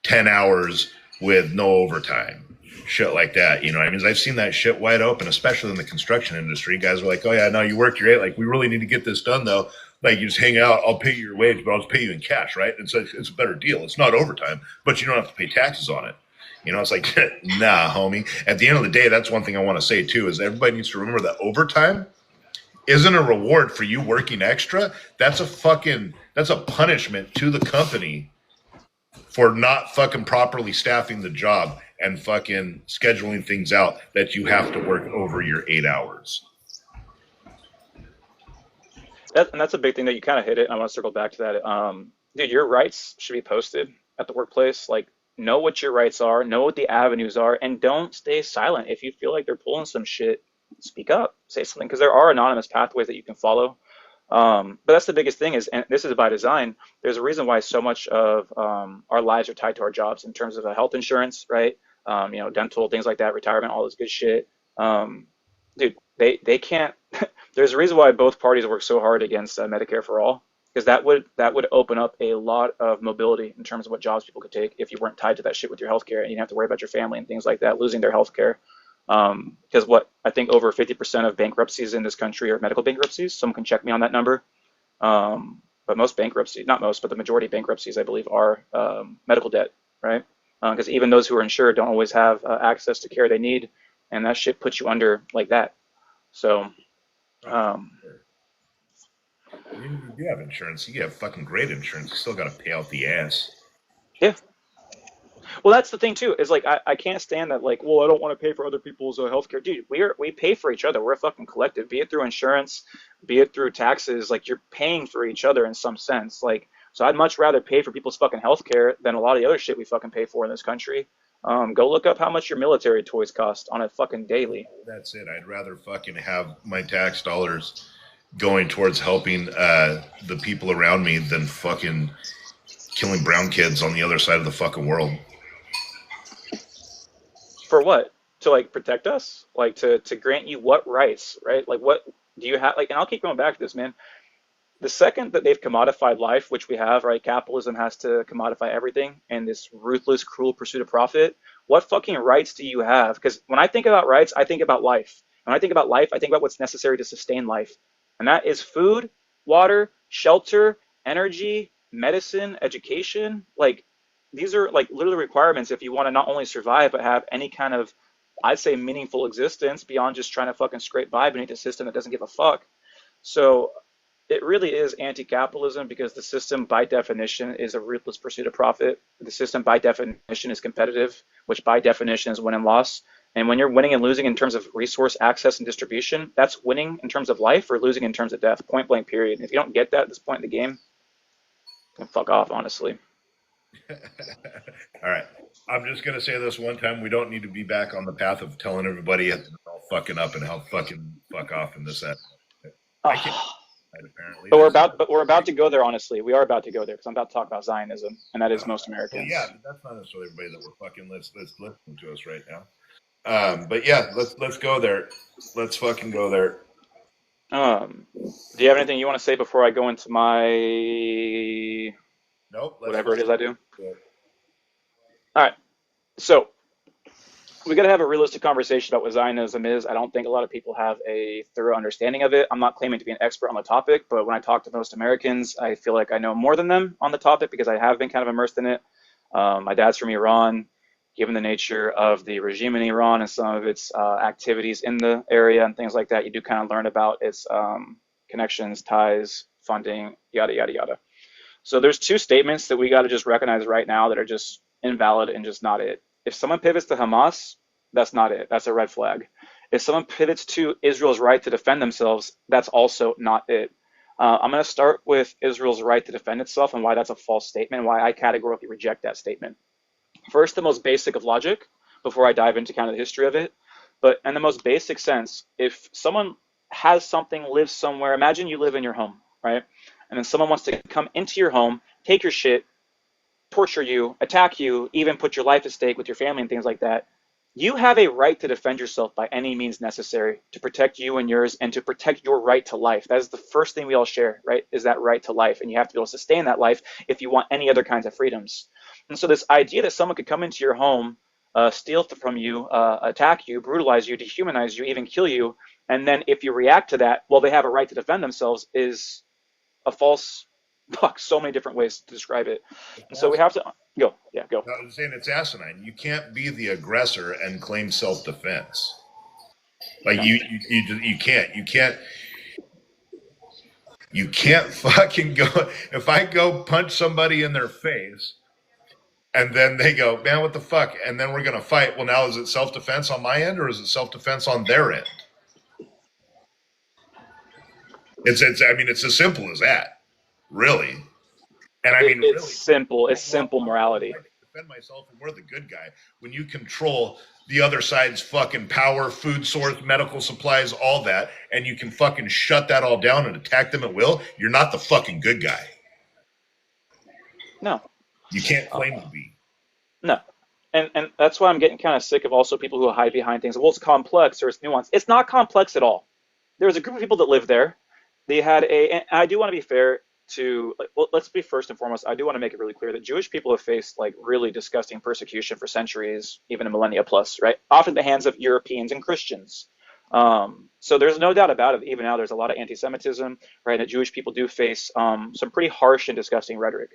10 hours with no overtime. Shit like that, I mean, I've seen that shit wide open, especially in the construction industry. Guys are like, "Oh yeah, no, you worked your eight. Like, we really need to get this done, though. Like, you just hang out. I'll pay you your wage, but I'll just pay you in cash, right? And so it's a better deal. It's not overtime, but you don't have to pay taxes on it. It's like, nah, homie. At the end of the day, that's one thing I want to say too, is everybody needs to remember that overtime isn't a reward for you working extra. That's a punishment to the company for not fucking properly staffing the job and fucking scheduling things out that you have to work over your 8 hours." And that's a big thing that you kind of hit it. And I want to circle back to that. Dude, your rights should be posted at the workplace. Like, know what your rights are, know what the avenues are, and don't stay silent. If you feel like they're pulling some shit, speak up, say something, because there are anonymous pathways that you can follow. But that's the biggest thing is, and this is by design, there's a reason why so much of our lives are tied to our jobs in terms of health insurance, right? Dental, things like that, retirement, all this good shit. Dude, they can't. There's a reason why both parties work so hard against Medicare for all, because that would open up a lot of mobility in terms of what jobs people could take if you weren't tied to that shit with your healthcare, and you didn't have to worry about your family and things like that losing their healthcare. Because what I think over 50% of bankruptcies in this country are medical bankruptcies. Someone can check me on that number. But most bankruptcies, not most, but the majority of bankruptcies, I believe, are medical debt, right? Because even those who are insured don't always have access to care they need, and that shit puts you under like that. So, um, You do have insurance. You have fucking great insurance. You still got to pay out the ass. yeah. Well, that's the thing too. Is like I can't stand that. Like, well, I don't want to pay for other people's healthcare, dude. We pay for each other. We're a fucking collective. Be it through insurance, be it through taxes. Like, you're paying for each other in some sense. Like, so I'd much rather pay for people's fucking healthcare than a lot of the other shit we fucking pay for in this country. Go look up how much your military toys cost on a fucking daily. That's it. I'd rather fucking have my tax dollars going towards helping the people around me than fucking killing brown kids on the other side of the fucking world. For what? To like protect us? Like to grant you what rights, right? Like, what do you have? Like, and I'll keep going back to this, man. The second that they've commodified life, which we have, right? Capitalism has to commodify everything, and this ruthless, cruel pursuit of profit. What fucking rights do you have? Because when I think about rights, I think about life. When I think about life, I think about what's necessary to sustain life, and that is food, water, shelter, energy, medicine, education. Like, these are like literally requirements if you want to not only survive but have any kind of, I'd say, meaningful existence beyond just trying to fucking scrape by beneath a system that doesn't give a fuck. So it really is anti-capitalism because the system by definition is a ruthless pursuit of profit. The system by definition is competitive, which by definition is win and loss. And when you're winning and losing in terms of resource access and distribution, that's winning in terms of life or losing in terms of death, point blank period. If you don't get that at this point in the game, then fuck off, honestly. All right. I'm just gonna say this one time: we don't need to be back on the path of telling everybody they're all fucking up and how fucking fuck off and this that. I can't. Oh, Apparently, that's but we're about to go there, honestly. We are about to go there because I'm about to talk about Zionism, and that is most well, yeah, Americans. but that's not necessarily everybody that we're fucking let's listening to us right now. But yeah, let's go there. Let's fucking go there. Do you have anything you want to say before I go into my Nope. Let's whatever it just. is I do? All right. So we got to have a realistic conversation about what Zionism is. I don't think a lot of people have a thorough understanding of it. I'm not claiming to be an expert on the topic, but when I talk to most Americans, I feel like I know more than them on the topic because I have been kind of immersed in it. My dad's from Iran. Given the nature of the regime in Iran and some of its activities in the area and things like that, you do kind of learn about its connections, ties, funding, yada, yada, yada. So there's two statements that we got to just recognize right now that are just invalid and just not it. If someone pivots to Hamas, that's not it. That's a red flag. If someone pivots to Israel's right to defend themselves, that's also not it. I'm going to start with Israel's right to defend itself and why that's a false statement, why I categorically reject that statement. First, the most basic of logic, before I dive into kind of the history of it. But in the most basic sense, if someone has something, lives somewhere, imagine you live in your home, right? And then someone wants to come into your home, take your shit, torture you, attack you, even put your life at stake with your family and things like that. You have a right to defend yourself by any means necessary to protect you and yours and to protect your right to life. That is the first thing we all share, right? Is that right to life. And you have to be able to sustain that life if you want any other kinds of freedoms. And so, this idea that someone could come into your home, steal from you, attack you, brutalize you, dehumanize you, even kill you, and then if you react to that, well, they have a right to defend themselves is a false fuck, so many different ways to describe it. And so we have to go. Yeah, go. I'm saying it's asinine. You can't be the aggressor and claim self-defense. Like No. you can't fucking go. If I go punch somebody in their face and then they go, man, what the fuck? And then we're gonna fight. Well, now is it self-defense on my end or is it self-defense on their end? It's. I mean, it's as simple as that, really. And I mean, It's really, simple. It's simple why do morality. I defend myself and we're the good guy when you control the other side's fucking power, food source, medical supplies, all that, and you can fucking shut that all down and attack them at will? You're not the fucking good guy. No. You can't Uh, claim to be. no. And that's why I'm getting kind of sick of also people who hide behind things. Well, it's complex or it's nuanced. It's not complex at all. There was a group of people that lived there. They had a, and I do want to be fair to, like, well, let's be first and foremost, I do want to make it really clear that Jewish people have faced like really disgusting persecution for centuries, even a millennia plus, right? Often at the hands of Europeans and Christians. So there's no doubt about it. Even now, there's a lot of anti-Semitism, right? And Jewish people do face some pretty harsh and disgusting rhetoric,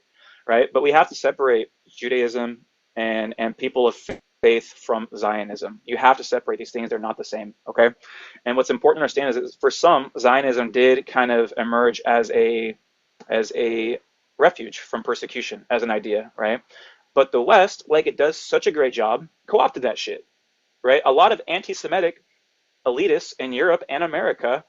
right? But we have to separate Judaism and people of faith from Zionism. You have to separate these things; they're not the same, okay? And what's important to understand is that for some, Zionism did kind of emerge as a refuge from persecution, as an idea, right? But the West, like it does such a great job, co-opted that shit, right? A lot of anti-Semitic elitists in Europe and America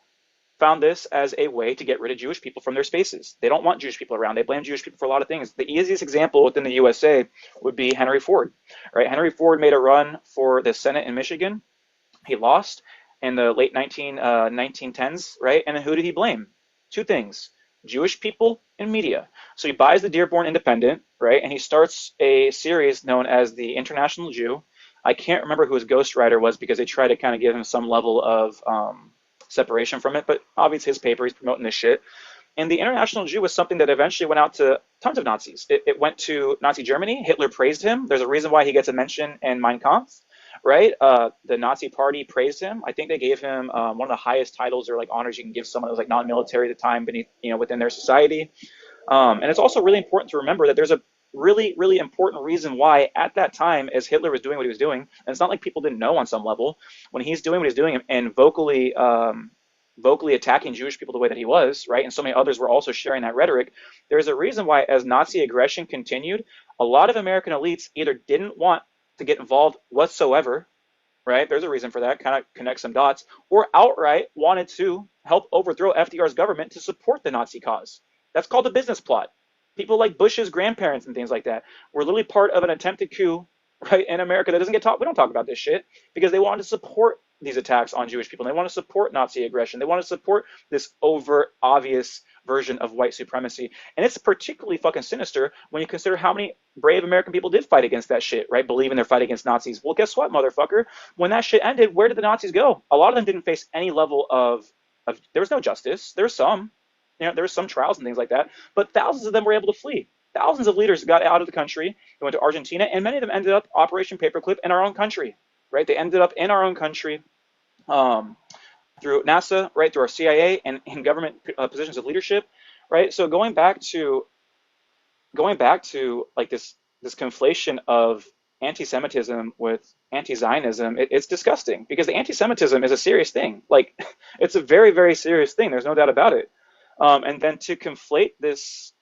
found this as a way to get rid of Jewish people from their spaces. They don't want Jewish people around. They blame Jewish people for a lot of things. The easiest example within the USA would be Henry Ford, right? Henry Ford made a run for the Senate in Michigan. He lost in the late 1910s, right? And then who did he blame? Two things: Jewish people and media. So he buys the Dearborn Independent, right? And he starts a series known as the International Jew. I can't remember who his ghostwriter was because they tried to kind of give him some level of separation from it, but obviously his paper, he's promoting this shit. And the International Jew was something that eventually went out to tons of Nazis. It went to Nazi Germany. Hitler praised him. There's a reason why he gets a mention in Mein Kampf, right? The Nazi Party praised him. I think they gave him one of the highest titles or like honors you can give someone that was like non-military at the time, beneath within their society. And it's also really important to remember that there's a really, really important reason why at that time, as Hitler was doing what he was doing, and it's not like people didn't know on some level, when he's doing what he's doing and vocally attacking Jewish people the way that he was, right? And so many others were also sharing that rhetoric. There's a reason why, as Nazi aggression continued, a lot of American elites either didn't want to get involved whatsoever, right? There's a reason for that, kind of connect some dots, or outright wanted to help overthrow FDR's government to support the Nazi cause. That's called a business plot. People like Bush's grandparents and things like that were literally part of an attempted coup, right, in America that doesn't get talked. We don't talk about this shit because they wanted to support these attacks on Jewish people. They want to support Nazi aggression. They want to support this overt, obvious version of white supremacy. And it's particularly fucking sinister when you consider how many brave American people did fight against that shit, right? Believe in their fight against Nazis. Well, guess what, motherfucker? When that shit ended, where did the Nazis go? A lot of them didn't face any level of there was no justice. There was some, there was some trials and things like that, but thousands of them were able to flee. Thousands of leaders got out of the country. They went to Argentina, and many of them ended up Operation Paperclip in our own country, right? They ended up in our own country, um, through NASA, right, through our CIA and in government positions of leadership, right? So going back to like this conflation of anti-Semitism with anti-Zionism, it's disgusting because the anti-Semitism is a serious thing. Like, it's a very, very serious thing. There's no doubt about it. And then to conflate this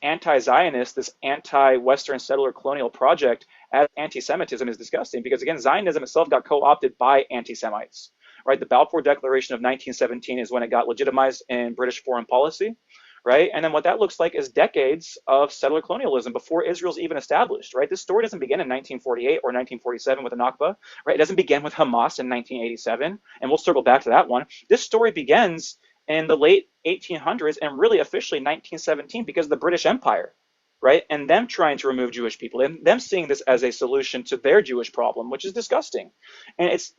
anti-Zionist, this anti-Western settler colonial project as anti-Semitism is disgusting because again, Zionism itself got co-opted by anti-Semites. Right, the Balfour Declaration of 1917 is when it got legitimized in British foreign policy, right? And then what that looks like is decades of settler colonialism before Israel's even established, right? This story doesn't begin in 1948 or 1947 with the Nakba, right? It doesn't begin with Hamas in 1987, and we'll circle back to that one. This story begins in the late 1800s and really officially 1917 because of the British Empire, right? And them trying to remove Jewish people and them seeing this as a solution to their Jewish problem, which is disgusting. And it's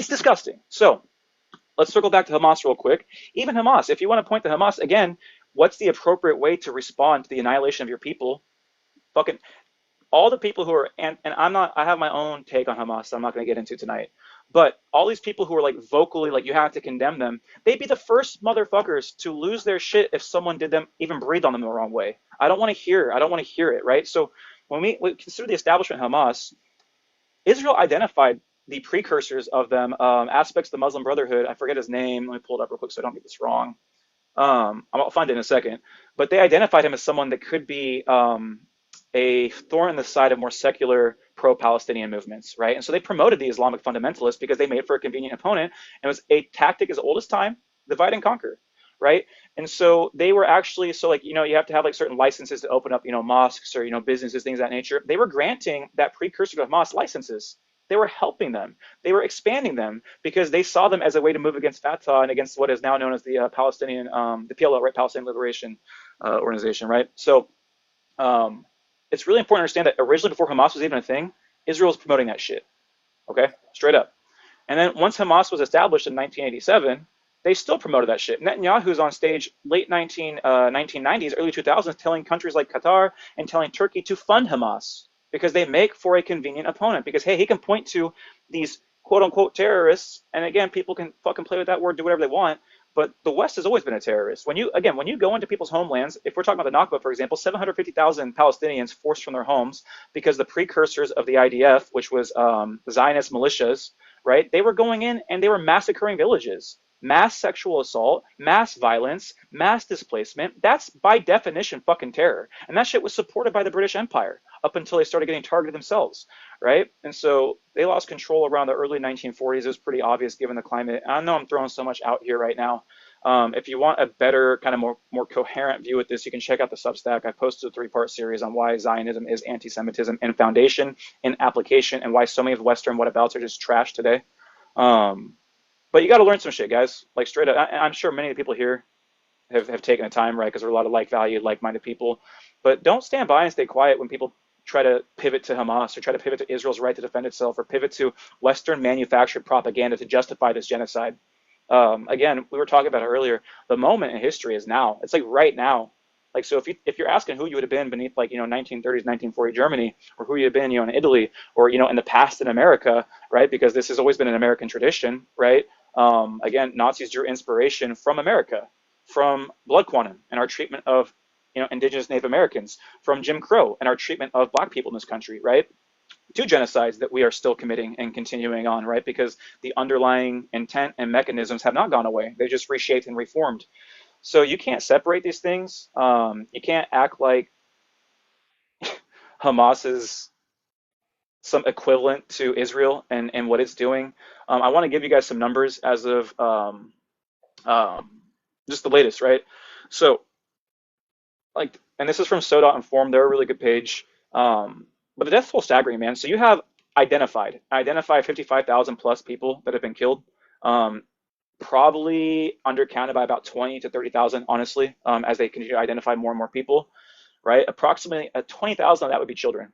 disgusting. So let's circle back to Hamas real quick. Even Hamas, if you want to point to Hamas again, what's the appropriate way to respond to the annihilation of your people? Fucking all the people who are, and I'm not, I have my own take on Hamas that I'm not going to get into tonight. But all these people who are like vocally, like you have to condemn them, they'd be the first motherfuckers to lose their shit if someone did them, even breathed on them the wrong way. I don't want to hear it, right? So when we consider the establishment of Hamas, Israel identified the precursors of them, aspects of the Muslim Brotherhood. I forget his name. Let me pull it up real quick so I don't get this wrong. I'll find it in a second. But they identified him as someone that could be a thorn in the side of more secular pro-Palestinian movements, right? And so they promoted the Islamic fundamentalists because they made it for a convenient opponent. And it was a tactic as old as time, divide and conquer, right? And so they were actually, so like, you have to have like certain licenses to open up, mosques or, businesses, things of that nature. They were granting that precursor to Hamas licenses. They were helping them. They were expanding them because they saw them as a way to move against Fatah and against what is now known as the Palestinian, the PLO, right? Palestinian Liberation Organization, right? So it's really important to understand that originally before Hamas was even a thing, Israel was promoting that shit, okay? Straight up. And then once Hamas was established in 1987, they still promoted that shit. Netanyahu's on stage late 1990s, early 2000s, telling countries like Qatar and telling Turkey to fund Hamas because they make for a convenient opponent. Because, hey, he can point to these quote-unquote terrorists, and again, people can fucking play with that word, do whatever they want, but the West has always been a terrorist. When you go into people's homelands, if we're talking about the Nakba, for example, 750,000 Palestinians forced from their homes because the precursors of the IDF, which was Zionist militias, right? They were going in and they were massacring villages. Mass sexual assault, mass violence, mass displacement. That's by definition fucking terror. And that shit was supported by the British Empire up until they started getting targeted themselves, right? And so they lost control around the early 1940s. It was pretty obvious given the climate. I know I'm throwing so much out here right now. If you want a better, kind of more coherent view with this, you can check out the Substack. I posted a 3-part series on why Zionism is anti-Semitism in foundation, in application, and why so many of Western whatabouts are just trash today. But you got to learn some shit, guys. Like straight up, I'm sure many of the people here have taken the time, right? Because there are a lot of like-valued, like-minded people. But don't stand by and stay quiet when people try to pivot to Hamas or try to pivot to Israel's right to defend itself or pivot to Western manufactured propaganda to justify this genocide. Again, we were talking about it earlier. The moment in history is now. It's like right now. Like, so if you're asking who you would have been beneath 1930s, 1940 Germany, or who you have been in Italy, or in the past in America, right? Because this has always been an American tradition, right? Again, Nazis drew inspiration from America, from blood quantum and our treatment of indigenous Native Americans, from Jim Crow and our treatment of black people in this country, right? 2 genocides that we are still committing and continuing on, right? Because the underlying intent and mechanisms have not gone away. They just reshaped and reformed. So you can't separate these things. You can't act like Hamas is some equivalent to Israel and what it's doing. I want to give you guys some numbers as of just the latest, right? So, and this is from So.Inform. They're a really good page. But the death toll is staggering, man. So you have identified 55,000 plus people that have been killed. Probably undercounted by about 20 to 30,000, honestly, as they continue to identify more and more people, right? Approximately 20,000 of that would be children.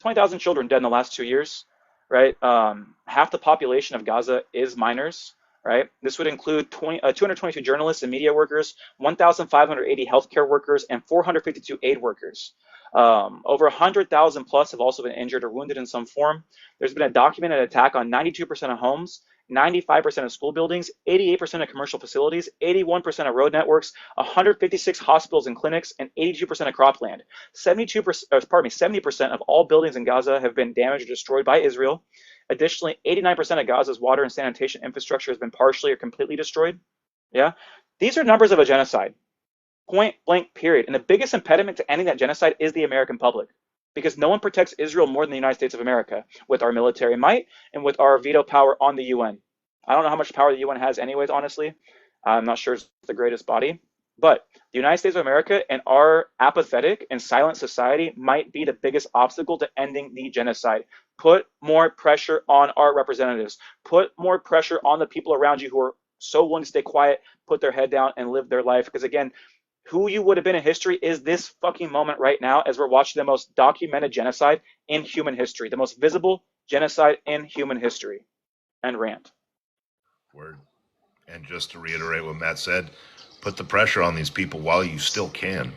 20,000 children dead in the last 2 years, right? Half the population of Gaza is minors. right? This would include 222 journalists and media workers, 1,580 healthcare workers, and 452 aid workers. Over 100,000 plus have also been injured or wounded in some form. There's been a documented attack on 92% of homes, 95% of school buildings, 88% of commercial facilities, 81% of road networks, 156 hospitals and clinics, and 82% of cropland. 70% of all buildings in Gaza have been damaged or destroyed by Israel. Additionally, 89% of Gaza's water and sanitation infrastructure has been partially or completely destroyed. Yeah, these are numbers of a genocide. Point blank, period. And the biggest impediment to ending that genocide is the American public, because no one protects Israel more than the United States of America with our military might and with our veto power on the UN. I don't know how much power the UN has anyways, honestly. I'm not sure it's the greatest body. But the United States of America and our apathetic and silent society might be the biggest obstacle to ending the genocide. Put more pressure on our representatives. Put more pressure on the people around you who are so willing to stay quiet, put their head down, and live their life. Because again, who you would have been in history is this fucking moment right now as we're watching the most documented genocide in human history, the most visible genocide in human history. And rant. Word. And just to reiterate what Matt said, put the pressure on these people while you still can.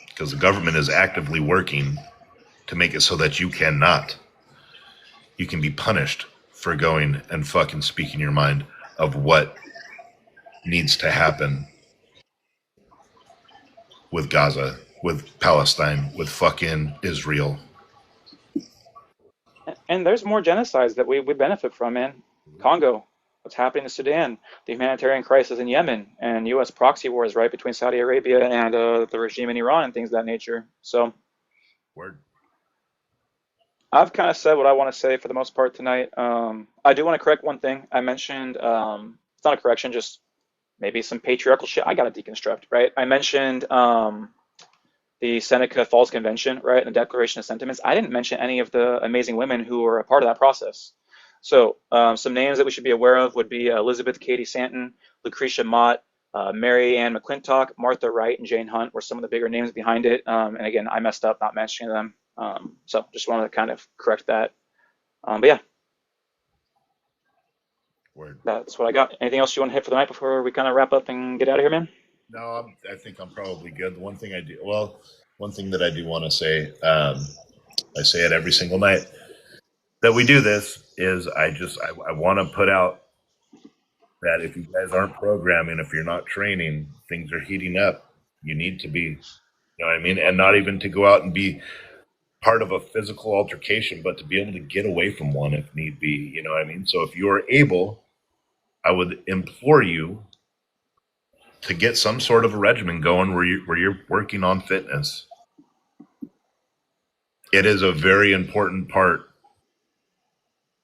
Because the government is actively working to make it so that you cannot. You can be punished for going and fucking speaking your mind of what needs to happen with Gaza, with Palestine, with fucking Israel. And there's more genocides that we benefit from, man. Congo, what's happening in Sudan, the humanitarian crisis in Yemen, and U.S. proxy wars, right, between Saudi Arabia and the regime in Iran and things of that nature. So, Word. I've kind of said what I want to say for the most part tonight. I do want to correct one thing. I mentioned, it's not a correction, just maybe some patriarchal shit I got to deconstruct, right? I mentioned the Seneca Falls Convention, right, and the Declaration of Sentiments. I didn't mention any of the amazing women who were a part of that process. So some names that we should be aware of would be Elizabeth Cady Stanton, Lucretia Mott, Mary Ann McClintock, Martha Wright, and Jane Hunt were some of the bigger names behind it. And again, I messed up not mentioning them. So just wanted to kind of correct that. But yeah, Word. that's what I got. Anything else you want to hit for the night before we kind of wrap up and get out of here, man? No, I think I'm probably good. One thing that I do want to say, I say it every single night that we do this, is I want to put out that if you guys aren't programming, if you're not training, things are heating up. You need to be, you know what I mean? And not even to go out and be part of a physical altercation, but to be able to get away from one if need be, you know what I mean? So if you're able, I would implore you to get some sort of a regimen going where you're working on fitness. It is a very important part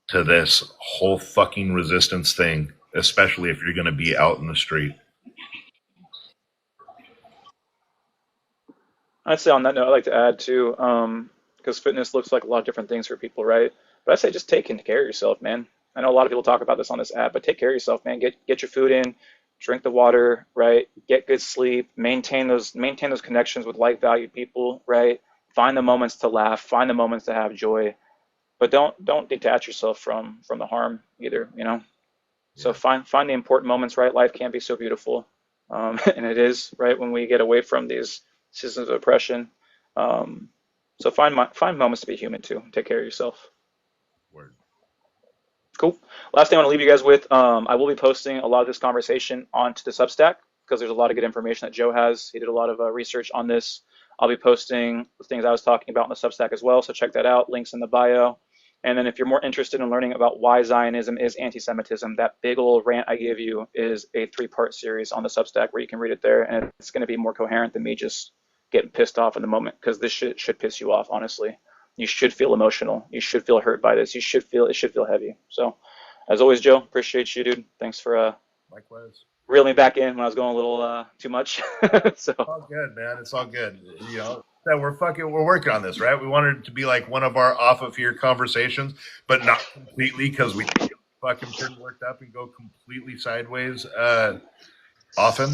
to this whole fucking resistance thing, especially if you're going to be out in the street. I'd say on that note, I'd like to add too, because fitness looks like a lot of different things for people, right? But I say just taking care of yourself, man. I know a lot of people talk about this on this app, but take care of yourself, man. Get your food in, drink the water, right? Get good sleep, maintain those connections with like-valued people, right? Find the moments to laugh, find the moments to have joy, but don't detach yourself from the harm either, you know? So find the important moments, right? Life can be so beautiful, and it is, right, when we get away from these systems of oppression. So find moments to be human too. Take care of yourself. Word. Cool. Last thing I want to leave you guys with, I will be posting a lot of this conversation onto the Substack because there's a lot of good information that Joe has. He did a lot of research on this. I'll be posting the things I was talking about in the Substack as well, so check that out. Links in the bio. And then if you're more interested in learning about why Zionism is anti-Semitism, that big old rant I gave you is a 3-part series on the Substack where you can read it there, and it's going to be more coherent than me just getting pissed off in the moment, because this shit should piss you off, honestly. You should feel emotional. You should feel hurt by this. It should feel heavy. So, as always, Joe, appreciate you, dude. Thanks for likewise reeling me back in when I was going a little too much. So it's all good, man. It's all good. You know, that we're working on this, right? We wanted it to be like one of our off of here conversations, but not completely, because we fucking pretty worked up and go completely sideways often.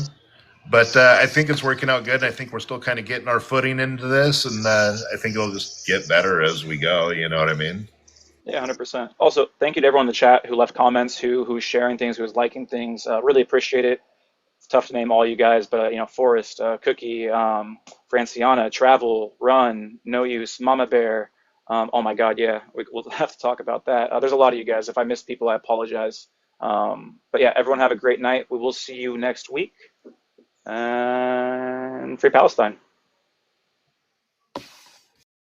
But I think it's working out good. I think we're still kind of getting our footing into this, and I think it'll just get better as we go. You know what I mean? Yeah, 100%. Also, thank you to everyone in the chat who left comments, who's sharing things, who's liking things. Really appreciate it. It's tough to name all you guys, but Forrest, Cookie, Franciana, Travel, Run, No Use, Mama Bear. Oh my God, yeah, we'll have to talk about that. There's a lot of you guys. If I miss people, I apologize. But yeah, everyone have a great night. We will see you next week. And free Palestine.